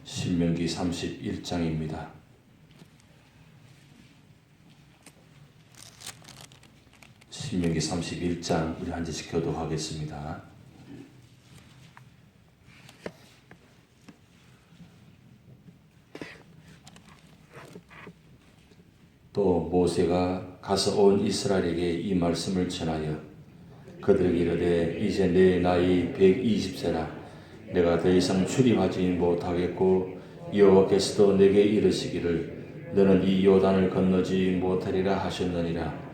신명기 31장입니다. 신명기 31장 우리 한 절씩 교독하겠습니다. 또 모세가 가서 온 이스라엘에게 이 말씀을 전하여 그들에게 이르되 이제 내 나이 120세라 내가 더 이상 출입하지 못하겠고 여호와께서도 내게 이르시기를 너는 이 요단을 건너지 못하리라 하셨느니라.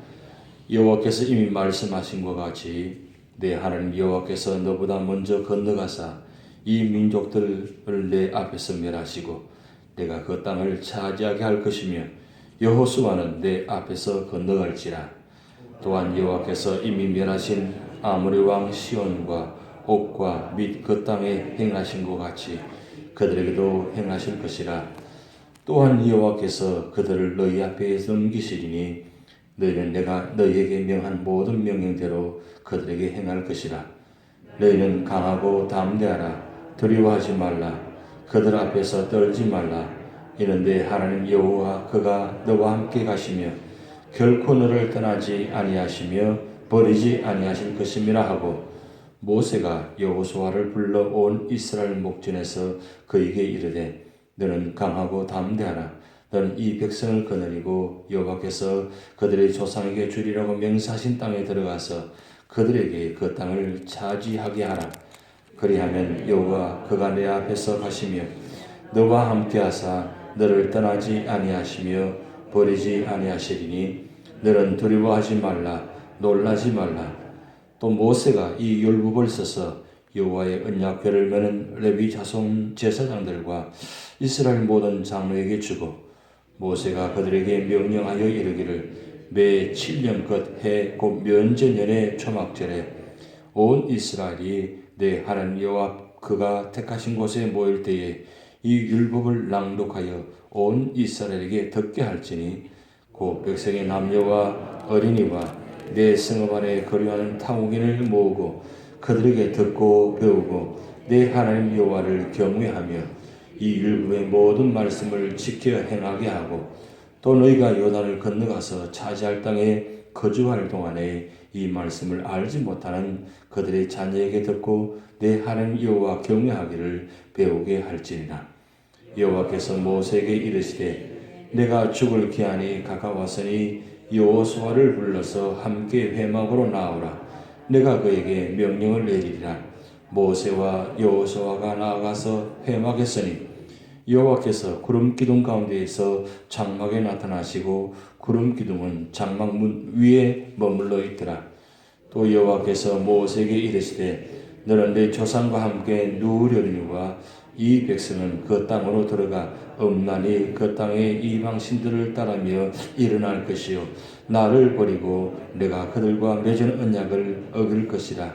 여호와께서 이미 말씀하신 것 같이 내 하나님 여호와께서 너보다 먼저 건너가사 이 민족들을 내 앞에서 멸하시고 내가 그 땅을 차지하게 할 것이며 여호수아는 내 앞에서 건너갈지라. 또한 여호와께서 이미 멸하신 아모리 왕 시온과 옥과 및 그 땅에 행하신 것 같이 그들에게도 행하실 것이라. 또한 여호와께서 그들을 너희 앞에 넘기시리니 너희는 내가 너희에게 명한 모든 명령대로 그들에게 행할 것이라. 너희는 강하고 담대하라. 두려워하지 말라. 그들 앞에서 떨지 말라. 이는 내 하나님 여호와 그가 너와 함께 가시며 결코 너를 떠나지 아니하시며 버리지 아니하실 것임이라 하고 모세가 여호수아를 불러 온 이스라엘 목전에서 그에게 이르되 너는 강하고 담대하라. 너는 이 백성을 거느리고 여호와께서 그들의 조상에게 주리라고 명사하신 땅에 들어가서 그들에게 그 땅을 차지하게 하라. 그리하면 여호와 그가 내 앞에서 가시며 너와 함께하사 너를 떠나지 아니하시며 버리지 아니하시리니 너는 두려워하지 말라. 놀라지 말라. 또 모세가 이 율법을 써서 여호와의 언약궤를 메는 레위 자손 제사장들과 이스라엘 모든 장로에게 주고 모세가 그들에게 명령하여 이르기를 매 7년 것 해 곧 면제년의 초막절에 온 이스라엘이 내 하나님 여호와 그가 택하신 곳에 모일 때에 이 율법을 낭독하여 온 이스라엘에게 듣게 할지니 곧 백성의 남녀와 어린이와 내 성읍 안에 거류하는 타국인을 모으고 그들에게 듣고 배우고 내 하나님 여호와를 경외하며 이 율법의 모든 말씀을 지켜 행하게 하고 또 너희가 요단을 건너가서 차지할 땅에 거주할 동안에 이 말씀을 알지 못하는 그들의 자녀에게 듣고 내 하나님 여호와 경외하기를 배우게 할지니라. 여호와께서 모세에게 이르시되 내가 죽을 기한이 가까웠으니 여호수아를 불러서 함께 회막으로 나오라. 내가 그에게 명령을 내리리라. 모세와 여호수아가 나아가서 회막에 서니 여호와께서 구름 기둥 가운데에서 장막에 나타나시고 구름 기둥은 장막 문 위에 머물러 있더라. 또 여호와께서 모세에게 이르시되 너는 내 조상과 함께 누우려니와 이 백성은 그 땅으로 들어가 음란히 그 땅의 이방 신들을 따르며 일어날 것이요 나를 버리고 내가 그들과 맺은 언약을 어길 것이라.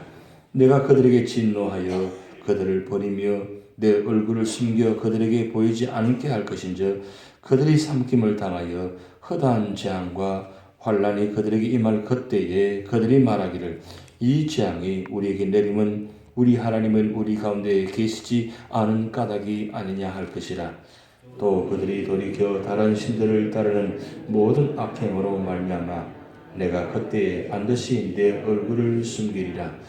내가 그들에게 진노하여 그들을 버리며 내 얼굴을 숨겨 그들에게 보이지 않게 할 것인즉 그들이 삼킴을 당하여 허다한 재앙과 환란이 그들에게 임할 그때에 그들이 말하기를 이 재앙이 우리에게 내림은 우리 하나님은 우리 가운데 계시지 않은 까닭이 아니냐 할 것이라. 또 그들이 돌이켜 다른 신들을 따르는 모든 악행으로 말미암아 내가 그때에 반드시 내 얼굴을 숨기리라.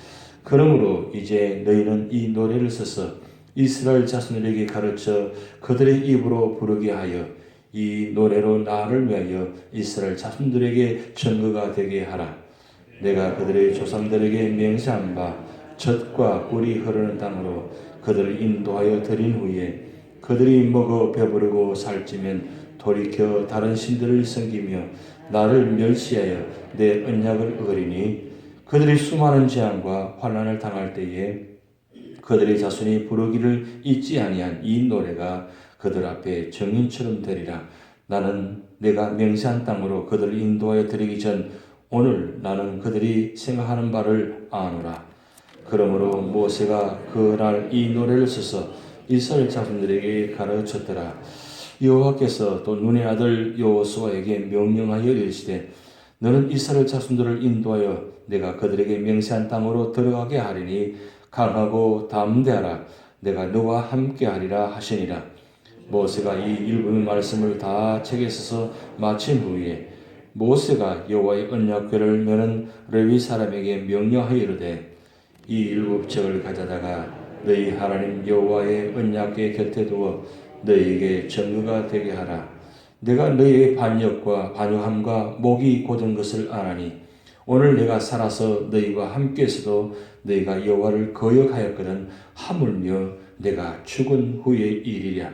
그러므로 이제 너희는 이 노래를 써서 이스라엘 자손들에게 가르쳐 그들의 입으로 부르게 하여 이 노래로 나를 위하여 이스라엘 자손들에게 증거가 되게 하라. 내가 그들의 조상들에게 맹세한 바 젖과 꿀이 흐르는 땅으로 그들을 인도하여 드린 후에 그들이 먹어 배부르고 살찌면 돌이켜 다른 신들을 섬기며 나를 멸시하여 내 언약을 어기리니 그들이 수많은 재앙과 환난을 당할 때에 그들의 자손이 부르기를 잊지 아니한 이 노래가 그들 앞에 정인처럼 되리라. 나는 내가 맹세한 땅으로 그들을 인도하여 드리기 전 오늘 나는 그들이 생각하는 바를 아노라. 그러므로 모세가 그날 이 노래를 써서 이스라엘 자손들에게 가르쳤더라. 여호와께서 또 눈의 아들 여호수아에게 명령하여 이르시되 너는 이스라엘 자손들을 인도하여 내가 그들에게 맹세한 땅으로 들어가게 하리니 강하고 담대하라. 내가 너와 함께 하리라 하시니라. 모세가 이 일부의 말씀을 다 책에 써서 마친 후에 모세가 여호와의 언약궤를 메는 레위 사람에게 명령하여 이르되 이 일곱 책을 가져다가 너희 하나님 여호와의 언약궤 곁에 두어 너희에게 증거가 되게 하라. 내가 너희의 반역과 반역함과 목이 곧은 것을 아나니 오늘 내가 살아서 너희와 함께 있어도 너희가 여호와를 거역하였거든 하물며 내가 죽은 후의 일이랴.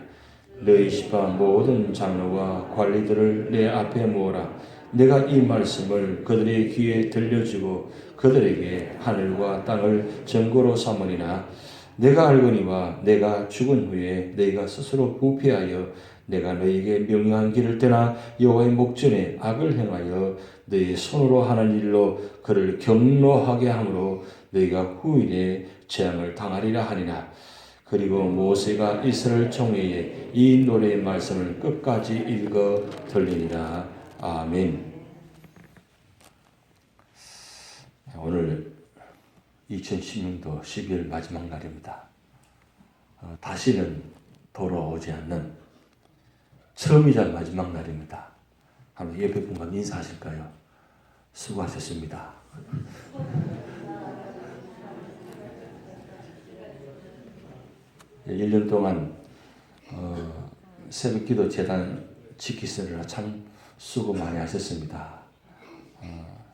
너희 집안 모든 장로와 관리들을 내 앞에 모으라. 내가 이 말씀을 그들의 귀에 들려주고 그들에게 하늘과 땅을 증거로 삼으리나 내가 알거니와 내가 죽은 후에 너희가 스스로 부패하여 내가 너희에게 명령한 길을 떠나 여호와의 목전에 악을 행하여 너희 손으로 하는 일로 그를 경노하게 함으로 너희가 후일에 재앙을 당하리라 하니라. 그리고 모세가 이스라엘 총회에 이 노래의 말씀을 끝까지 읽어 들리니라. 아멘. 오늘 2016도 12월 마지막 날입니다. 다시는 돌아오지 않는 처음이자 마지막 날입니다. 한번 옆에 분과 인사하실까요? 수고하셨습니다. 1년 동안 새벽기도 재단 지키시느라 참 수고 많이 하셨습니다.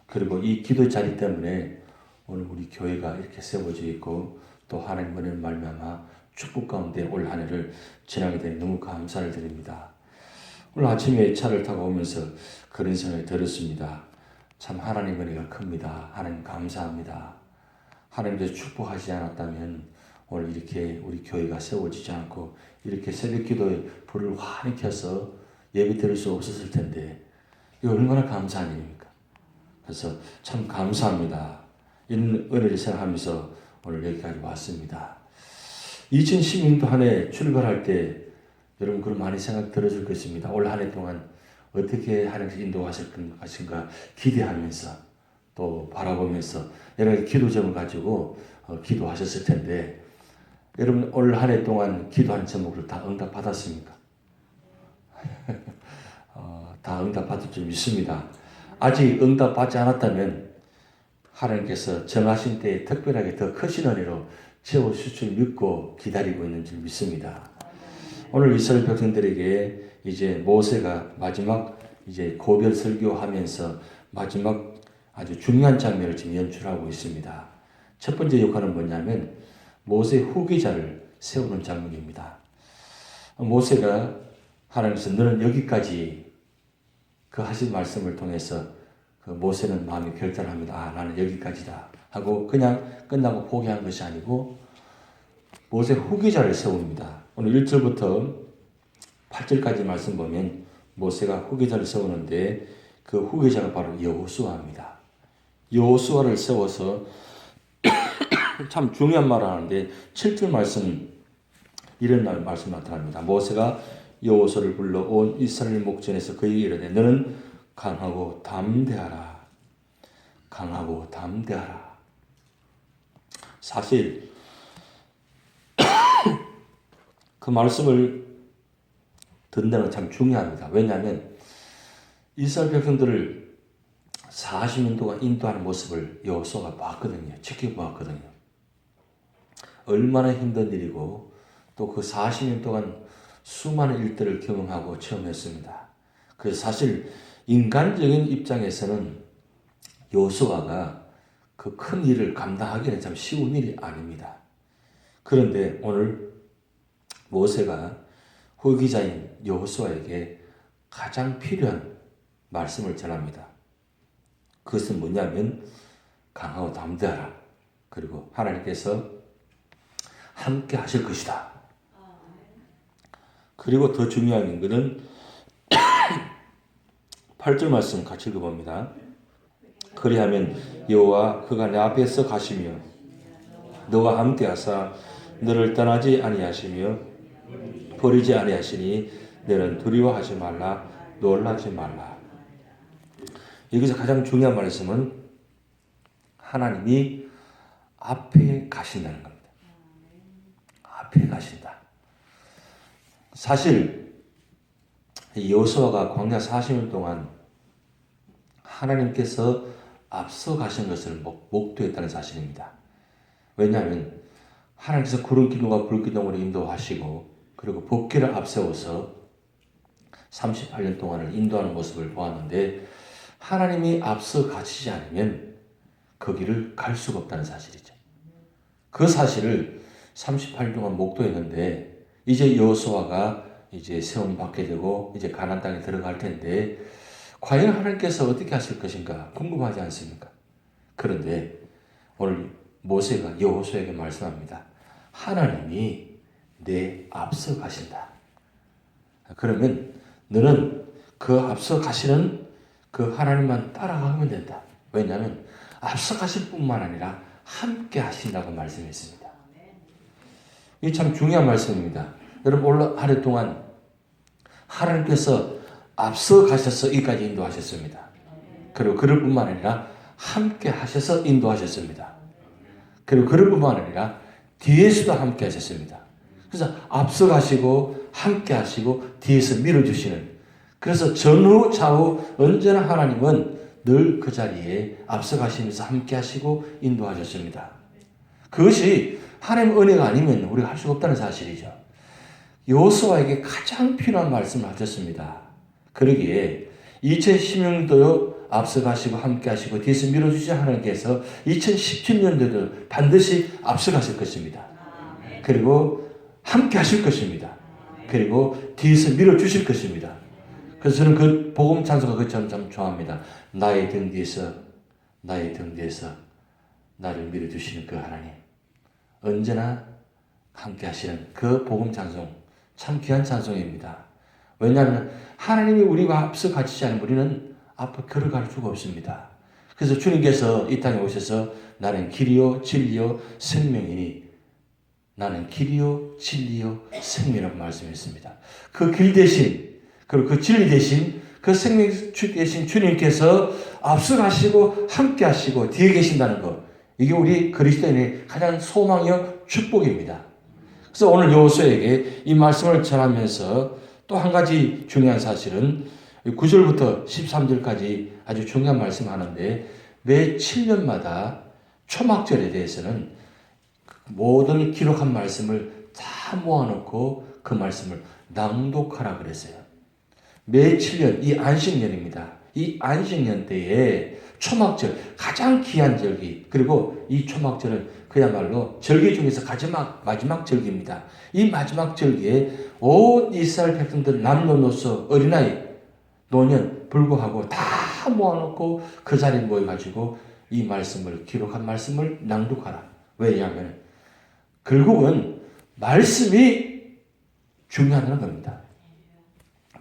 그리고 이 기도 자리 때문에 오늘 우리 교회가 이렇게 세워져 있고 또 하나님 은혜를 말미암아 축복 가운데 올 한 해를 지나게 되니 너무 감사를 드립니다. 오늘 아침에 차를 타고 오면서 그런 생각이 들었습니다. 참 하나님 은혜가 큽니다. 하나님 감사합니다. 하나님께서 축복하지 않았다면 오늘 이렇게 우리 교회가 세워지지 않고 이렇게 새벽 기도에 불을 환히 켜서 예배 드릴 수 없었을 텐데 이거 얼마나 감사한 일입니까? 그래서 참 감사합니다. 이런 은혜를 생각하면서 오늘 여기까지 왔습니다. 2016년도 한 해 출발할 때 여러분 그런 많이 생각 들어줄 것입니다. 올 한 해 동안 어떻게 하나님께서 인도하실 것인가 기대하면서 또 바라보면서 여러 가지 기도점을 가지고 기도하셨을 텐데 여러분 올 한 해 동안 기도한 제목을 다 응답받았습니까? 다 응답받을 줄 믿습니다. 아직 응답받지 않았다면 하나님께서 정하신 때에 특별하게 더 크신 은혜로 채워주실 줄 믿고 기다리고 있는 줄 믿습니다. 오늘 이스라엘 백성들에게 이제 모세가 마지막 이제 고별 설교하면서 마지막 아주 중요한 장면을 지금 연출하고 있습니다. 첫 번째 역할은 뭐냐면 모세 후계자를 세우는 장면입니다. 모세가 하나님께서 너는 여기까지 그 하신 말씀을 통해서 그 모세는 마음이 결단합니다. 아, 나는 여기까지다 하고 그냥 끝나고 포기한 것이 아니고 모세 후계자를 세웁니다. 오늘 1절부터 8절까지 말씀 보면 모세가 후계자를 세우는데 그 후계자가 바로 여호수아입니다. 여호수아를 세워서 참 중요한 말을 하는데 7절 말씀 이런 말씀 나타납니다. 모세가 여호수아를 불러 온 이스라엘 목전에서 그에게 이르되 너는 강하고 담대하라. 강하고 담대하라. 사실 그 말씀을 듣는 건 참 중요합니다. 왜냐하면 이스라엘 백성들을 40년 동안 인도하는 모습을 여호수아가 봤거든요. 지켜보았거든요. 얼마나 힘든 일이고 또 그 40년 동안 수많은 일들을 경험하고 체험했습니다. 그래서 사실 인간적인 입장에서는 여호수아가 그 큰 일을 감당하기는 참 쉬운 일이 아닙니다. 그런데 오늘 모세가 후기자인 여호수아에게 가장 필요한 말씀을 전합니다. 그것은 뭐냐면 강하고 담대하라. 그리고 하나님께서 함께 하실 것이다. 그리고 더 중요한 것은 8절 말씀 같이 읽어봅니다. 그리하면 여호와 그가 내 앞에서 가시며 너와 함께 하사 너를 떠나지 아니하시며 버리지 아니하시니 너는 두려워하지 말라 놀라지 말라. 여기서 가장 중요한 말씀은 하나님이 앞에 가신다는 겁니다. 앞에 가신다. 사실 여호수아가 광야 40년 동안 하나님께서 앞서 가신 것을 목도했다는 사실입니다. 왜냐하면 하나님께서 구름 기둥과 불 기둥으로 인도하시고 그리고 법궤를 앞세워서 38년 동안을 인도하는 모습을 보았는데 하나님이 앞서 가시지 않으면 그 길을 갈 수가 없다는 사실이죠. 그 사실을 38년 동안 목도했는데 이제 여호수아가 이제 세움 받게 되고 이제 가나안 땅에 들어갈 텐데 과연 하나님께서 어떻게 하실 것인가 궁금하지 않습니까? 그런데 오늘 모세가 여호수아에게 말씀합니다. 하나님이 내 앞서 가신다. 그러면 너는 그 앞서 가시는 그 하나님만 따라가면 된다. 왜냐하면 앞서 가실 뿐만 아니라 함께 하신다고 말씀했습니다. 이게 참 중요한 말씀입니다. 여러분 올 한 해 동안 하나님께서 앞서 가셔서 여기까지 인도하셨습니다. 그리고 그럴 뿐만 아니라 함께 하셔서 인도하셨습니다. 그리고 그럴 뿐만 아니라 뒤에서도 함께 하셨습니다. 그래서 앞서 가시고 함께 하시고 뒤에서 밀어주시는, 그래서 전후 좌우 언제나 하나님은 늘 그 자리에 앞서 가시면서 함께 하시고 인도하셨습니다. 그것이 하나님의 은혜가 아니면 우리가 할 수가 없다는 사실이죠. 여호수아에게 가장 필요한 말씀을 하셨습니다. 그러기에 2016년도요 앞서 가시고 함께 하시고 뒤에서 밀어주신 하나님께서 2017년도도 반드시 앞서 가실 것입니다. 그리고 함께 하실 것입니다. 그리고 뒤에서 밀어주실 것입니다. 그래서 저는 그 복음 찬송가 그 참 좋아합니다. 나의 등 뒤에서 나를 밀어주시는 그 하나님, 언제나 함께 하시는 그 복음 찬송, 참 귀한 찬송입니다. 왜냐하면 하나님이 우리와 앞서 가시지 않으면 우리는 앞으로 걸어갈 수가 없습니다. 그래서 주님께서 이 땅에 오셔서 나는 길이요 진리요 생명이니, 나는 길이요 진리요 생명이라고 말씀했습니다. 그 길 대신, 그리고 그 진리 대신, 그 생명 대신 주님께서 앞서 가시고 함께 하시고 뒤에 계신다는 것, 이게 우리 그리스도인의 가장 소망이요 축복입니다. 그래서 오늘 여호수아에게 이 말씀을 전하면서 또 한 가지 중요한 사실은 9절부터 13절까지 아주 중요한 말씀하는데, 매 7년마다 초막절에 대해서는 모든 기록한 말씀을 다 모아놓고 그 말씀을 낭독하라 그랬어요. 매 7년, 이 안식년입니다. 이 안식년 때에 초막절, 가장 귀한 절기, 그리고 이 초막절은 그야말로 절기 중에서 마지막 절기입니다. 이 마지막 절기에 온 이스라엘 백성들 남녀노소 어린아이 노년 불구하고 다 모아놓고 그 자리에 모여가지고 이 말씀을, 기록한 말씀을 낭독하라. 왜냐하면 결국은 말씀이 중요하다는 겁니다.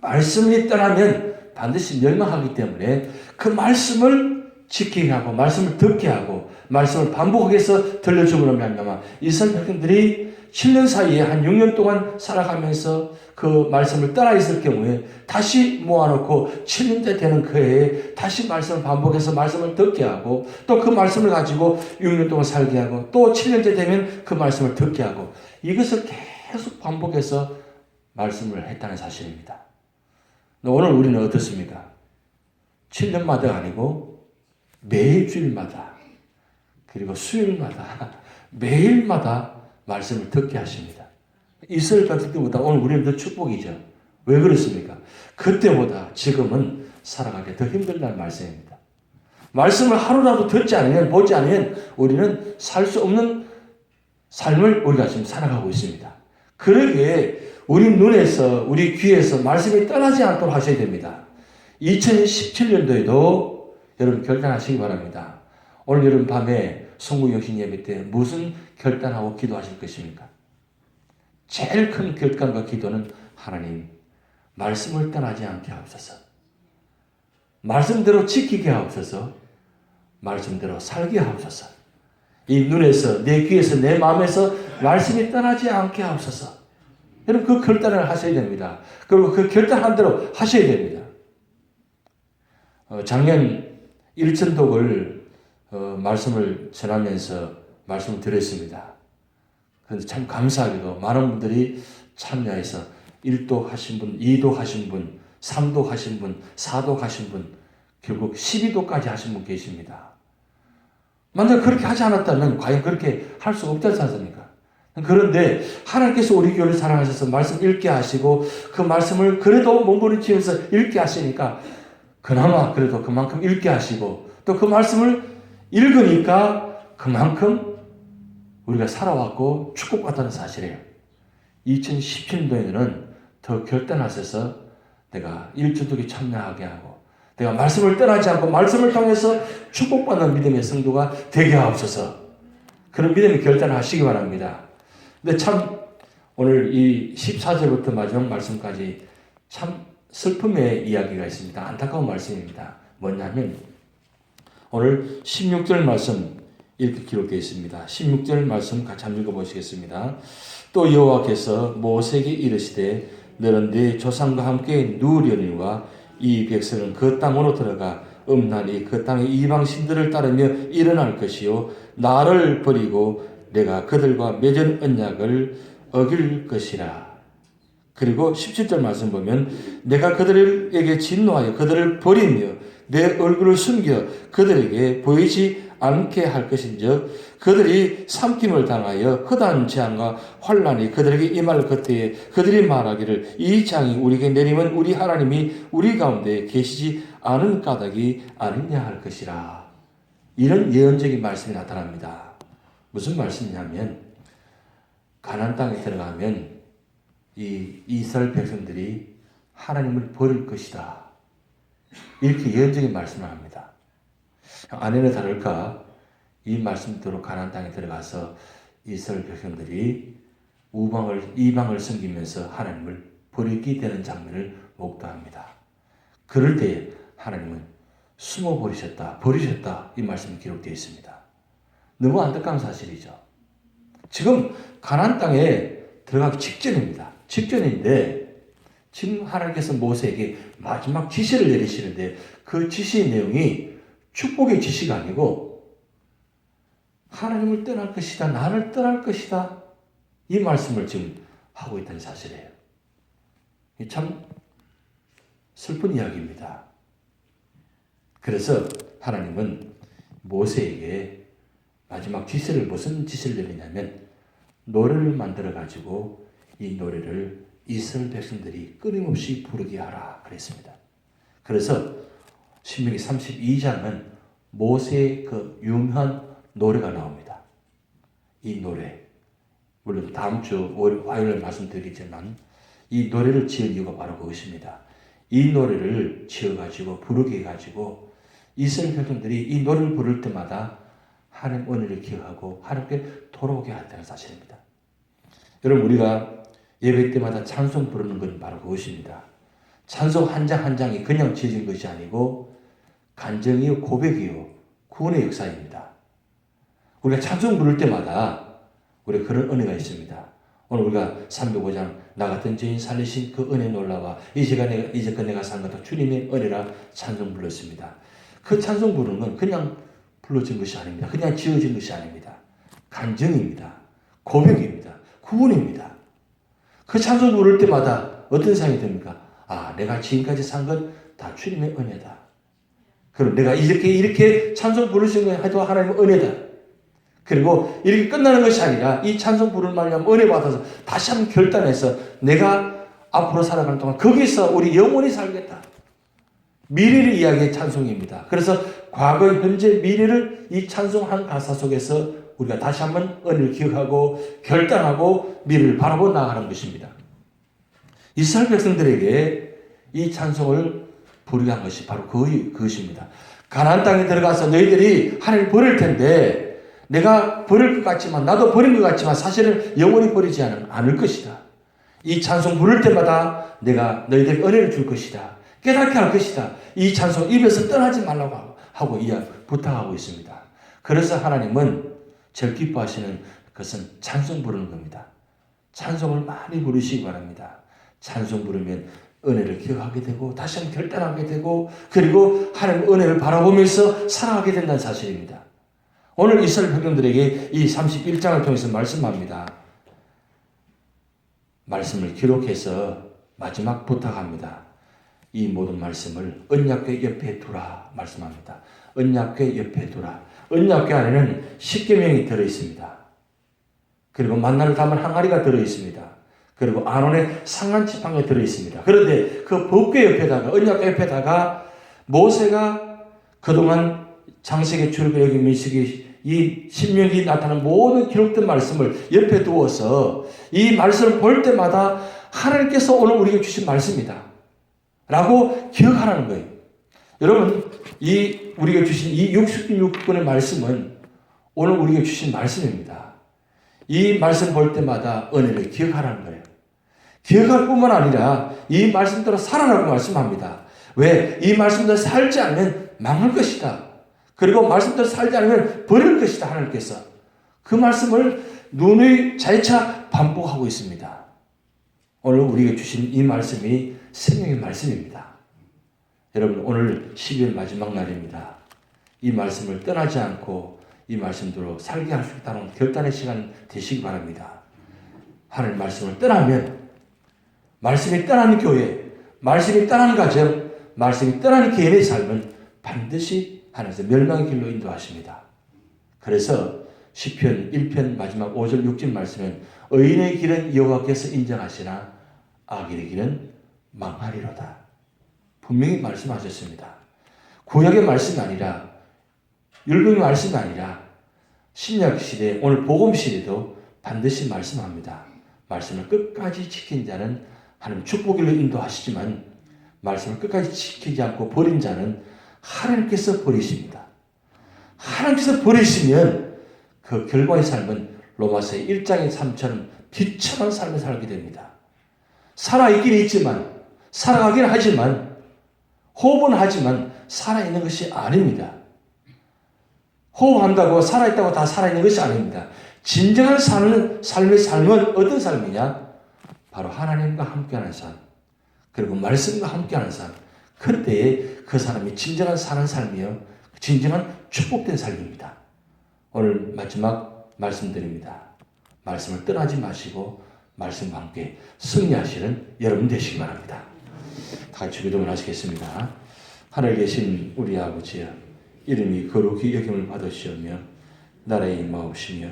말씀이 떠나면 반드시 멸망하기 때문에 그 말씀을 지키게 하고 말씀을 듣게 하고 말씀을 반복하게 해서 들려줌으로 말미암아 이스라엘 백성들이 7년 사이에 한 6년 동안 살아가면서 그 말씀을 따라 있을 경우에 다시 모아놓고 7년째 되는 그 해에 다시 말씀을 반복해서 말씀을 듣게 하고 또 그 말씀을 가지고 6년 동안 살게 하고 또 7년째 되면 그 말씀을 듣게 하고, 이것을 계속 반복해서 말씀을 했다는 사실입니다. 오늘 우리는 어떻습니까? 7년마다 아니고 매일 주일마다 그리고 수요일마다 매일마다 말씀을 듣게 하십니다. 이스라엘 같은 때보다 오늘 우리는 더 축복이죠. 왜 그렇습니까? 그때보다 지금은 살아가기 더 힘들다는 말씀입니다. 말씀을 하루라도 듣지 않으면, 보지 않으면 우리는 살 수 없는 삶을 우리가 지금 살아가고 있습니다. 그러기에 우리 눈에서, 우리 귀에서 말씀이 떠나지 않도록 하셔야 됩니다. 2017년도에도 여러분 결단하시기 바랍니다. 오늘 여러분 밤에 성구영신 예배 때 무슨 결단하고 기도하실 것입니까? 제일 큰 결단과 기도는 하나님, 말씀을 떠나지 않게 하옵소서. 말씀대로 지키게 하옵소서. 말씀대로 살게 하옵소서. 이 눈에서, 내 귀에서, 내 마음에서 말씀이 떠나지 않게 하옵소서. 여러분 그 결단을 하셔야 됩니다. 그리고 그 결단한 대로 하셔야 됩니다. 작년 일천독을 말씀을 전하면서 말씀을 드렸습니다. 그런데 참 감사하게도 많은 분들이 참여해서 1도 하신 분, 2도 하신 분, 3도 하신 분, 4도 하신 분, 결국 12도까지 하신 분 계십니다. 만약 그렇게 하지 않았다면 과연 그렇게 할 수 없지 않습니까? 그런데 하나님께서 우리 교회를 사랑하셔서 말씀 읽게 하시고 그 말씀을 그래도 몸부림치면서 읽게 하시니까 그나마 그래도 그만큼 읽게 하시고 또 그 말씀을 읽으니까 그만큼 우리가 살아왔고 축복받다는 사실이에요. 2017년도에는 더 결단하셔서 내가 일주독에 참여하게 하고 내가 말씀을 떠나지 않고 말씀을 통해서 축복받는 믿음의 성도가 되게 하옵소서. 그런 믿음의 결단하시기 바랍니다. 근데 참 오늘 이 14절부터 마지막 말씀까지 참 슬픔의 이야기가 있습니다. 안타까운 말씀입니다. 뭐냐면 오늘 16절 말씀 이렇게 기록되어 있습니다. 16절 말씀 같이 한번 읽어보시겠습니다. 또 여호와께서 모세에게 이르시되 너는 네 조상과 함께 누우려니와 이 백성은 그 땅으로 들어가 음란히 그 땅의 이방 신들을 따르며 일어날 것이요 나를 버리고 내가 그들과 맺은 언약을 어길 것이라. 그리고 17절 말씀 보면 내가 그들에게 진노하여 그들을 버리며 내 얼굴을 숨겨 그들에게 보이지 않게 할 것인즉 그들이 삼킴을 당하여 허다한 재앙과 환난이 그들에게 임할 그때에 그들이 말하기를 이 재앙이 우리에게 내리면 우리 하나님이 우리 가운데 계시지 않은 까닭이 아니냐 할 것이라. 이런 예언적인 말씀이 나타납니다. 무슨 말씀이냐면 가나안 땅에 들어가면 이 이스라엘 백성들이 하나님을 버릴 것이다. 이렇게 예언적인 말씀을 합니다. 아내는 다를까 이 말씀대로 가나안 땅에 들어가서 이스라엘 백성들이 이방을 섬기면서 하나님을 버리게 되는 장면을 목도합니다. 그럴 때 하나님은 숨어 버리셨다 이 말씀이 기록되어 있습니다. 너무 안타까운 사실이죠. 지금 가나안 땅에 들어가기 직전인데 지금 하나님께서 모세에게 마지막 지시를 내리시는데 그 지시의 내용이 축복의 지시가 아니고 하나님을 떠날 것이다, 나를 떠날 것이다 이 말씀을 지금 하고 있다는 사실이에요. 참 슬픈 이야기입니다. 그래서 하나님은 모세에게 마지막 지시를 무슨 지시를 내리냐면 노래를 만들어 가지고 이 노래를 이스라엘 백성들이 끊임없이 부르게 하라 그랬습니다. 그래서 신명기 32장은 모세의 그 유명한 노래가 나옵니다. 이 노래 물론 다음 주 화요일에 말씀드리겠지만 이 노래를 지은 이유가 바로 그것입니다. 이 노래를 지어가지고 부르게 해가지고 이스라엘 백성들이 이 노래를 부를 때마다 하나님 은혜를 기억하고 하나님께 돌아오게 한다는 사실입니다. 여러분 우리가 예배 때마다 찬송 부르는 건 바로 그것입니다. 찬송 한 장 한 장이 그냥 지어진 것이 아니고 간증이요 고백이요 구원의 역사입니다. 우리가 찬송 부를 때마다 우리가 그런 은혜가 있습니다. 오늘 우리가 305장 나 같은 죄인 살리신 그 은혜 놀라와 이제껏 내가 산 것도 주님의 은혜라 찬송 불렀습니다. 그 찬송 부르는 건 그냥 불러진 것이 아닙니다. 그냥 지어진 것이 아닙니다. 간증입니다. 고백입니다. 구원입니다. 그 찬송 부를 때마다 어떤 생각이 듭니까? 아, 내가 지금까지 산 건 다 주님의 은혜다. 그럼 내가 이렇게 찬송 부르신 건 해도 하나님의 은혜다. 그리고 이렇게 끝나는 것이 아니라 이 찬송 부를 말미암아 은혜 받아서 다시 한번 결단해서 내가 앞으로 살아가는 동안 거기서 우리 영원히 살겠다. 미래를 이야기의 찬송입니다. 그래서 과거, 현재, 미래를 이 찬송한 가사 속에서 우리가 다시 한번 은혜를 기억하고 결단하고 미래를 바라보 나아가는 것입니다. 이스라엘 백성들에게 이 찬송을 부르게 한 것이 바로 그것입니다. 가나안 땅에 들어가서 너희들이 하나님을 버릴 텐데 내가 버릴 것 같지만 나도 버린 것 같지만 사실은 영원히 버리지 않을 것이다. 이 찬송 부를 때마다 내가 너희들에게 은혜를 줄 것이다. 깨닫게 할 것이다. 이 찬송 입에서 떠나지 말라고 하고 부탁하고 있습니다. 그래서 하나님은 제일 기뻐하시는 것은 찬송 부르는 겁니다. 찬송을 많이 부르시기 바랍니다. 찬송 부르면 은혜를 기억하게 되고 다시 한번 결단하게 되고 그리고 하나님의 은혜를 바라보면서 살아가게 된다는 사실입니다. 오늘 이스라엘 백성들에게 이 31장을 통해서 말씀합니다. 말씀을 기록해서 마지막 부탁합니다. 이 모든 말씀을 언약궤 옆에 두라 말씀합니다. 언약궤 옆에 두라. 언약궤 안에는 십계명이 들어있습니다. 그리고 만나를 담은 항아리가 들어있습니다. 그리고 아론의 상한지팡이가 들어있습니다. 그런데 그 법궤 옆에다가 언약궤 옆에다가 모세가 그동안 장세기, 출애굽기, 민수기 이 신명기 나타난 모든 기록된 말씀을 옆에 두어서 이 말씀을 볼 때마다 하나님께서 오늘 우리에게 주신 말씀이다 라고 기억하라는 거예요. 여러분, 이 우리에게 주신 이 66권의 말씀은 오늘 우리에게 주신 말씀입니다. 이 말씀 볼 때마다 은혜를 기억하라는 거예요. 기억할 뿐만 아니라 이 말씀대로 살아라고 말씀합니다. 왜? 이 말씀대로 살지 않으면 망할 것이다. 그리고 말씀대로 살지 않으면 버릴 것이다. 하나님께서 그 말씀을 누누이 재차 반복하고 있습니다. 오늘 우리에게 주신 이 말씀이 생명의 말씀입니다. 여러분, 오늘 12월 마지막 날입니다. 이 말씀을 떠나지 않고 이 말씀대로 살게 할 수 있다는 결단의 시간 되시기 바랍니다. 하나님 말씀을 떠나면 말씀이 떠나는 교회, 말씀이 떠나는 가정, 말씀이 떠나는 개인의 삶은 반드시 하나님께서 멸망의 길로 인도하십니다. 그래서 시편 1편 마지막 5절 6절 말씀은 의인의 길은 여호와께서 인정하시나 악인의 길은 망하리로다. 분명히 말씀하셨습니다. 구약의 말씀이 아니라 율법의 말씀이 아니라 신약 시대 오늘 복음 시대도 반드시 말씀합니다. 말씀을 끝까지 지킨 자는 하나님 축복으로 인도하시지만 말씀을 끝까지 지키지 않고 버린 자는 하나님께서 버리십니다. 하나님께서 버리시면 그 결과의 삶은 로마서 1장의 삶처럼 비참한 삶을 살게 됩니다. 살아있긴 있지만 살아가긴 하지만 호흡은 하지만 살아있는 것이 아닙니다. 호흡한다고 살아있다고 다 살아있는 것이 아닙니다. 진정한 삶의 삶은 어떤 삶이냐? 바로 하나님과 함께하는 삶, 그리고 말씀과 함께하는 삶. 그때에 그 사람이 진정한 사는 삶이요, 진정한 축복된 삶입니다. 오늘 마지막 말씀드립니다. 말씀을 떠나지 마시고 말씀과 함께 승리하시는 여러분 되시기 바랍니다. 다 같이 기도를 하시겠습니다. 하늘에 계신 우리 아버지여, 이름이 거룩히 여김을 받으시오며 나라의 임하옵시며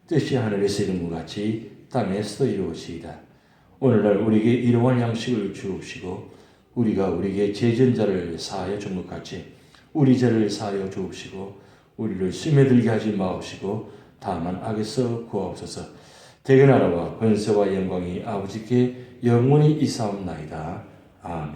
뜻이 하늘에서 이룬 것 같이 땅에서도 이루어지이다. 오늘날 우리에게 일용할 양식을 주옵시고 우리가 우리에게 죄전자를 사하여 준 것 같이 우리 죄를 사하여 주옵시고 우리를 시험에 들게 하지 마옵시고 다만 악에서 구하옵소서. 대개 나라와 권세와 영광이 아버지께 영원히 이사옵나이다. 아멘.